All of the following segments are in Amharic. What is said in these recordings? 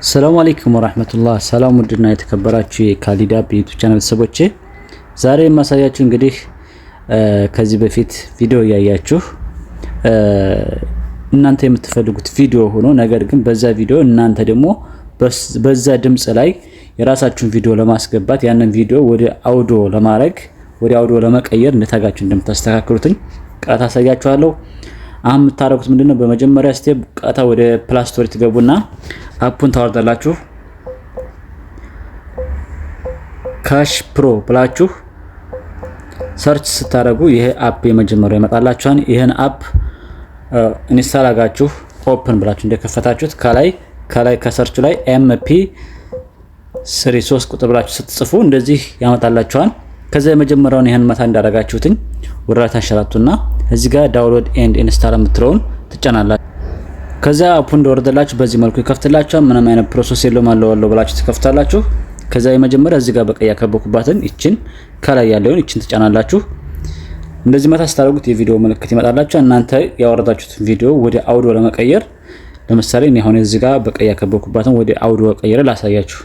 ሰላም አለይኩም ወራህመቱላህ። ሰላም ውድና የተከበራችሁ የካሊዳ ዩቲዩብ ቻናል ሰቦቼ፣ ዛሬ የማሳያችሁ እንግዲህ ከዚህ በፊት ቪዲዮ ያያችሁ እናንተ የምትፈልጉት ቪዲዮ ሆኖ ነገር ግን በዛ ቪዲዮ እናንተ ደግሞ በዛ ድምጽ ላይ የራሳችሁን ቪዲዮ ለማስገባት ያንን ቪዲዮ ወደ አውዲዮ ለማድረግ ወደ አውዲዮ ለመቀየር እንድታጋችሁ እንደምታስተካክሉትኝ ቀጣ አሳያችኋለሁ። አሁን የምታረጉት ምንድነው? በመጀመሪያ ስቴፕ ቀጣ ወደ ፕላይ ስቶር ትገቡና አፑን ታወርዳላችሁ። ካሽ ፕሮ ብላችሁ ሰርች ስታደርጉ ይሄ አፕ የመጀመሪያው ይመጣላችኋል። ይሄን አፕ ኢንስታል አጋችሁ ኦፕን ብላችሁ እንደከፈታችሁት ከላይ ከሰርቹ ላይ MP3 ቁጥር ብላችሁ ስትጽፉ እንደዚህ ያመጣላችኋል። ከዛ የመጀመሪያውን ይሄን መታ እንዳደረጋችሁትኝ ወራታ ሸራቱና እዚህ ጋር ዳውንሎድ ኤንድ ኢንስታል የምትለውን ትጫናላችሁ። ከዛ አፑን እንደወረደላችሁ በዚህ መልኩ ይከፍትላችኋል። ምንም አይነት ፕሮሰስ የለውም አለው ብላችሁ ትከፍታላችሁ። ከዛ የመጀመሪያ እዚህ ጋር በቀይ ያከበኩባትን እቺን ከላይ ያለውን እቺን ትጫናላችሁ። እንደዚህ መታ ስታደርጉት የቪዲዮ ምልክት ይመጣላችሁ። እናንተ ያወረዳችሁት ቪዲዮ ወደ አውዲዮ ለመቀየር ለምሳሌ እኔ አሁን እዚህ ጋር በቀይ ያከበኩባትን ወደ አውዲዮ ቀይረ ላሳያችሁ።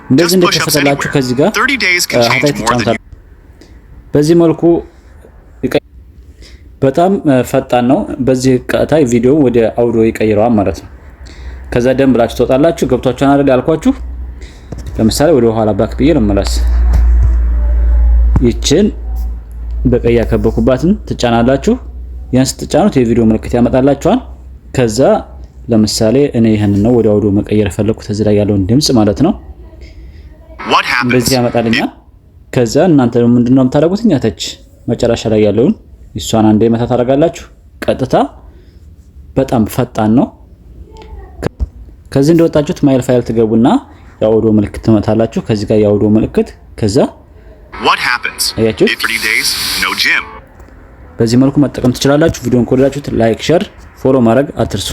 እንደዚህ እንደከፈተላችሁ ከዚህ ጋር አታይት ትጫኑታላችሁ። በዚህ መልኩ በጣም ፈጣን ነው። በዚህ ቀጥታ ቪዲዮ ወደ አውዲዮ ይቀይረዋል ማለት ነው። ከዛ ደም ብላችሁ ትወጣላችሁ። ገብቷችኋል አይደል ያልኳችሁ። ለምሳሌ ወደ ኋላ ባክ ብዬ ልመለስ። ይችን በቀይ ያከበኩባትን ትጫናላችሁ። ያን ስትጫኑት የቪዲዮ ምልክት ያመጣላችኋል። ከዛ ለምሳሌ እኔ ይሄንን ነው ወደ አውዲዮ መቀየር ፈለኩት እዚህ ላይ ያለውን ድምጽ ማለት ነው። እንደዚህ ያመጣልኛል። ከዛ እናንተ ምንድነው የምታደርጉት? እኛተች መጨረሻ ላይ ያለውን እሷን አንዴ መታ ታደርጋላችሁ። ቀጥታ በጣም ፈጣን ነው። ከዚህ እንደወጣችሁት ማይል ፋይል ትገቡና የአውዲዮ ምልክት ትመታላችሁ። ከዚህ ጋር የአውዲዮ ምልክት ከዛ አያችሁ። በዚህ መልኩ መጠቀም ትችላላችሁ። ቪዲዮን ከወደዳችሁት ላይክ፣ ሼር፣ ፎሎ ማድረግ አትርሱ።